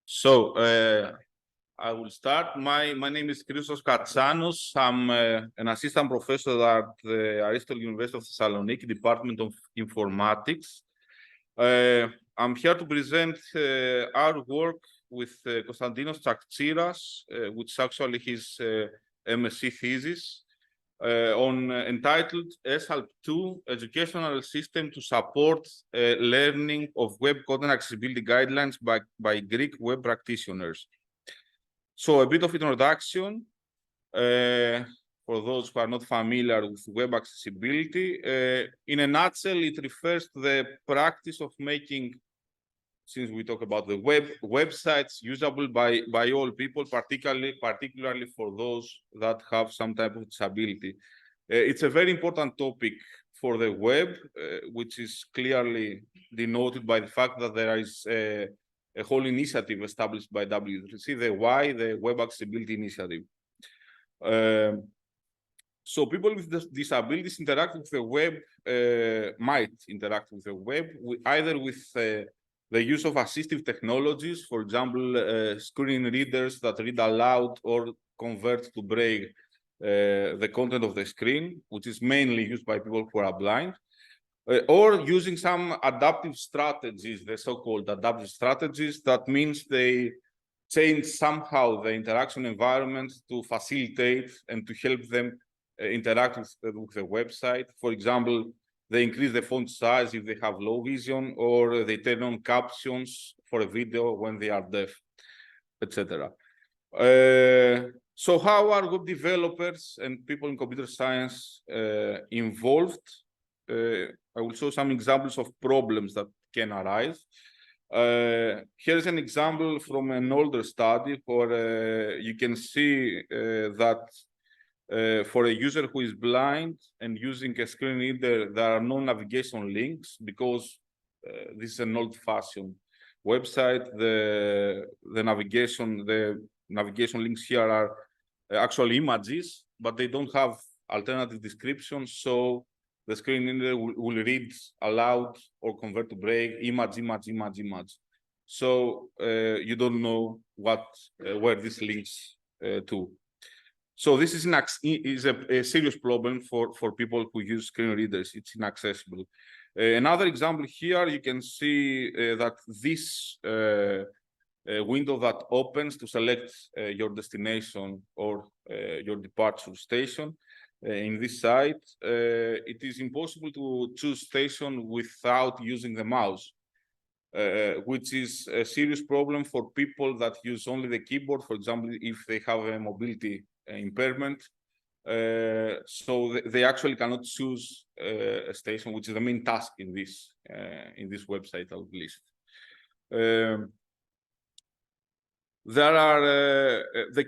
I will start. My name is Christos Katsanos. I'm an assistant professor at the Aristotle University of Thessaloniki, Department of Informatics. I'm here to present our work with Konstantinos Tsaktsiras, which is actually his MSc thesis, entitled ESALP 2.0 Educational System to Support Learning of Web Content Accessibility Guidelines by Greek web practitioners. So a bit of introduction for those who are not familiar with web accessibility. In a nutshell, it refers to the practice of making, since we talk about the websites usable by all people, particularly for those that have some type of disability. It's a very important topic for the web, which is clearly denoted by the fact that there is a whole initiative established by W3C, the Web Accessibility Initiative. So people with disabilities interact with the web, might interact with the web, either with the use of assistive technologies, for example, screen readers that read aloud or convert to braille the content of the screen, which is mainly used by people who are blind, or using some adaptive strategies, the so-called adaptive strategies. That means they change somehow the interaction environment to facilitate and to help them interact with the website. For example, they increase the font size if they have low vision, or they turn on captions for a video when they are deaf, etc. So how are web developers and people in computer science involved? I will show some examples of problems that can arise. Here is an example from an older study where you can see that for a user who is blind and using a screen reader, there are no navigation links because this is an old-fashioned website. The navigation links here are actually images, but they don't have alternative descriptions. So the screen reader will read aloud or convert to braille, image. So you don't know where this links to. So this is a serious problem for people who use screen readers. It's inaccessible. Another example here, you can see that this window that opens to select your destination or your departure station. In this site, it is impossible to choose station without using the mouse, which is a serious problem for people that use only the keyboard, for example, if they have a mobility impairment. So they actually cannot choose a station, which is the main task in this website, at least. There are the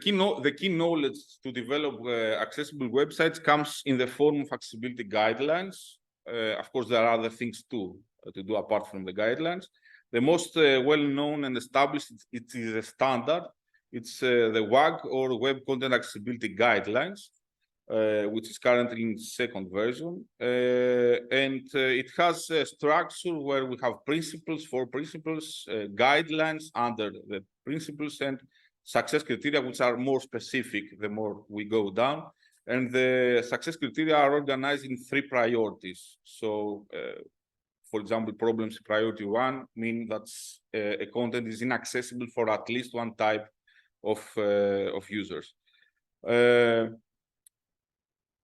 key knowledge to develop accessible websites comes in the form of accessibility guidelines. Of course, there are other things too to do apart from the guidelines. The most well-known and established, it is a standard. It's the WCAG, or Web Content Accessibility Guidelines, which is currently in second version. And it has a structure where we have four principles, guidelines under the principles, and success criteria, which are more specific the more we go down. And the success criteria are organized in three priorities. So, for example, problems priority 1 mean that a content is inaccessible for at least one type of users.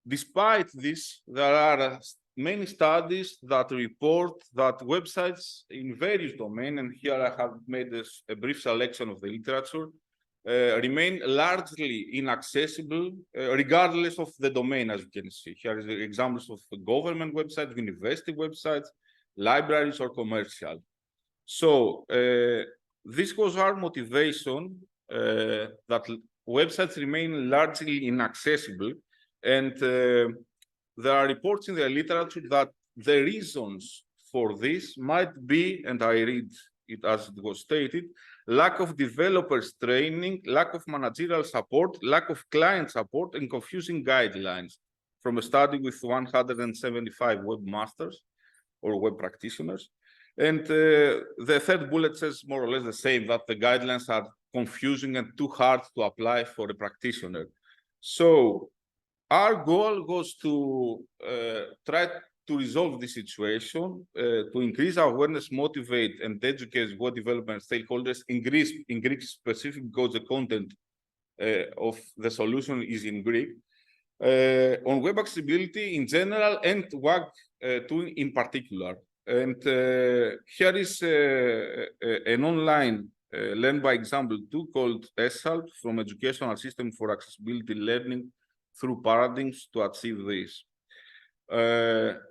Despite this, there are many studies that report that websites in various domains, and here I have made a brief selection of the literature, remain largely inaccessible, regardless of the domain, as you can see. Here are examples of government websites, university websites, libraries, or commercial. So this was our motivation, that websites remain largely inaccessible. And there are reports in the literature that the reasons for this might be, and I read it as it was stated, lack of developers training, lack of managerial support, lack of client support, and confusing guidelines, from a study with 175 webmasters or web practitioners. And the third bullet says more or less the same, that the guidelines are confusing and too hard to apply for a practitioner. So our goal was to try to resolve this situation, to increase awareness, motivate, and educate web development stakeholders in Greek specific, because the content of the solution is in Greek, on web accessibility in general and WAG 2 in particular. And here is an online learn by example tool called ESALP, from Educational System for Accessibility Learning through Paradigms, to achieve this.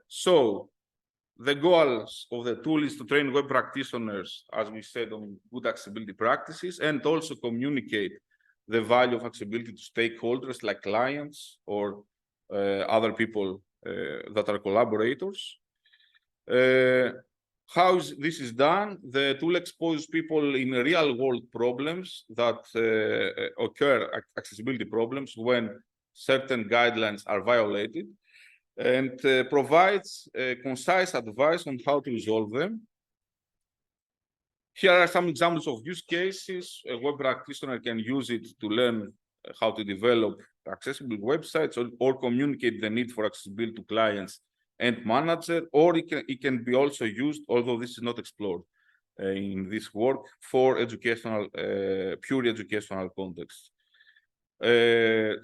So the goals of the tool is to train web practitioners, as we said, on good accessibility practices, and also communicate the value of accessibility to stakeholders like clients or other people that are collaborators. How this is done? The tool exposes people in real-world problems that occur, accessibility problems, when certain guidelines are violated, and provides concise advice on how to resolve them. Here are some examples of use cases. A web practitioner can use it to learn how to develop accessible websites, or communicate the need for accessibility to clients and manager, or it can be also used, although this is not explored in this work, for educational, pure educational context. We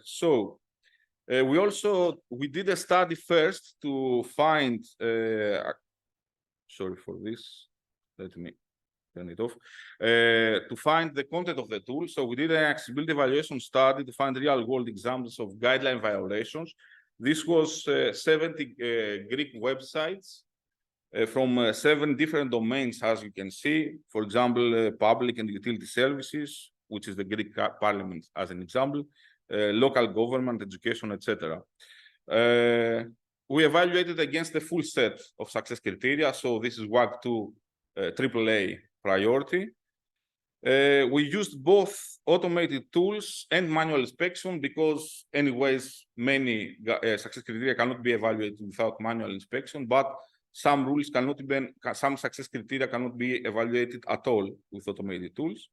did a study first to find, sorry for this, let me turn it off, to find the content of the tool. So we did an accessibility evaluation study to find real-world examples of guideline violations. This was 70 Greek websites from 7 different domains, as you can see. For example, public and utility services, which is the Greek parliament as an example, local government, education, etc. We evaluated against the full set of success criteria. So this is WAG 2 AAA priority. We used both automated tools and manual inspection, because anyways, many success criteria cannot be evaluated without manual inspection, but some rules cannot be, some success criteria cannot be evaluated at all with automated tools.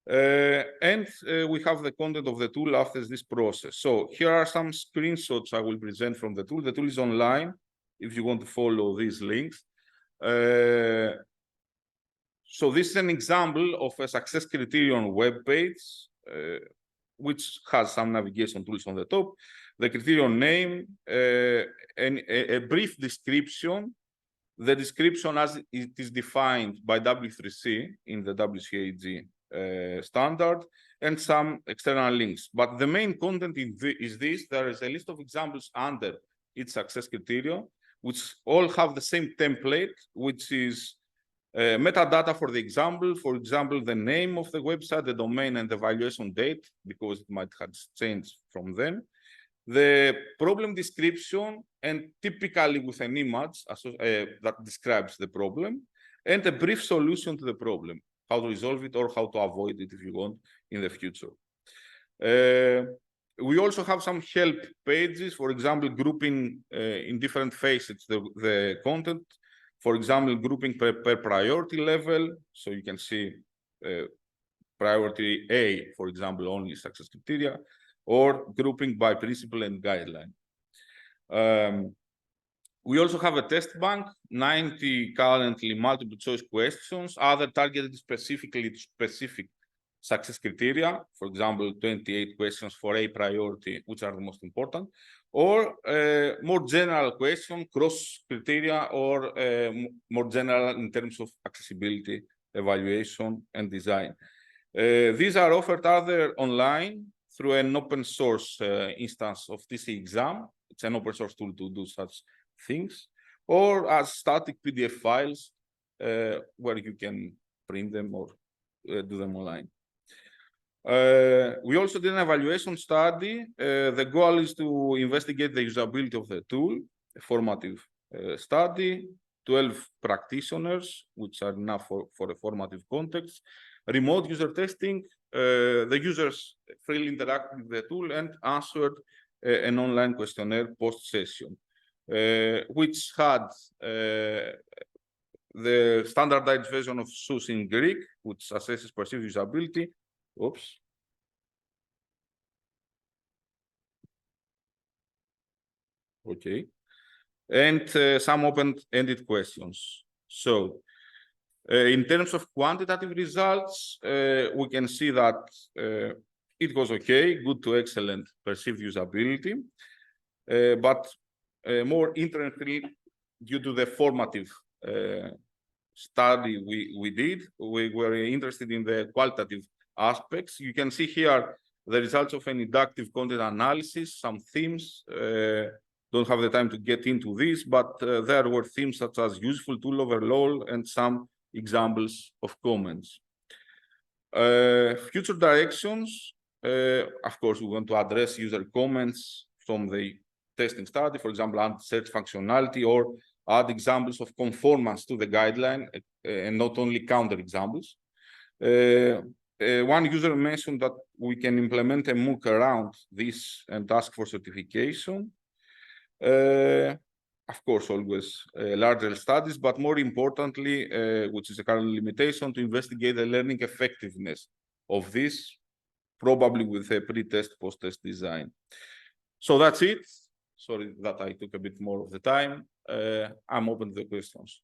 We have the content of the tool after this process. So here are some screenshots I will present from the tool. The tool is online if you want to follow these links. So this is an example of a success criterion web page, which has some navigation tools on the top, the criterion name, and a brief description, the description as it is defined by W3C in the WCAG standard, and some external links. But the main content is this. There is a list of examples under each success criteria, which all have the same template, which is metadata for the example. For example, the name of the website, the domain, and the evaluation date, because it might have changed from then. The problem description, and typically with an image that describes the problem, and a brief solution to the problem, how to resolve it or how to avoid it if you want in the future. We also have some help pages, for example, grouping in different phases the content. For example, grouping per priority level. So you can see priority A, for example, only success criteria, or grouping by principle and guideline. We also have a test bank, 90 currently multiple choice questions, other targeted specifically to specific success criteria. For example, 28 questions for A priority, which are the most important, or more general question, cross criteria, or more general in terms of accessibility, evaluation, and design. These are offered either online through an open source instance of TC exam. It's an open source tool to do such things, or as static PDF files where you can print them or do them online. We also did an evaluation study. The goal is to investigate the usability of the tool, a formative study, 12 practitioners, which are enough for a formative context, remote user testing, the users freely interacted with the tool and answered an online questionnaire post-session, which had the standardized version of SUS in Greek, which assesses perceived usability. Oops. Okay. And some open-ended questions. So, in terms of quantitative results, we can see that it was okay, good to excellent perceived usability, but more interestingly, due to the formative study we did, we were interested in the qualitative aspects. You can see here the results of an inductive content analysis, some themes. Don't have the time to get into this, but there were themes such as useful tool overload and some examples of comments. Future directions, of course, we want to address user comments from the testing study, for example, add search functionality or add examples of conformance to the guideline and not only counter examples. One user mentioned that we can implement a MOOC around this and ask for certification. Of course, always larger studies, but more importantly, which is a current limitation, to investigate the learning effectiveness of this, probably with a pre-test, post-test design. So that's it. Sorry that I took a bit more of the time. I'm open to the questions.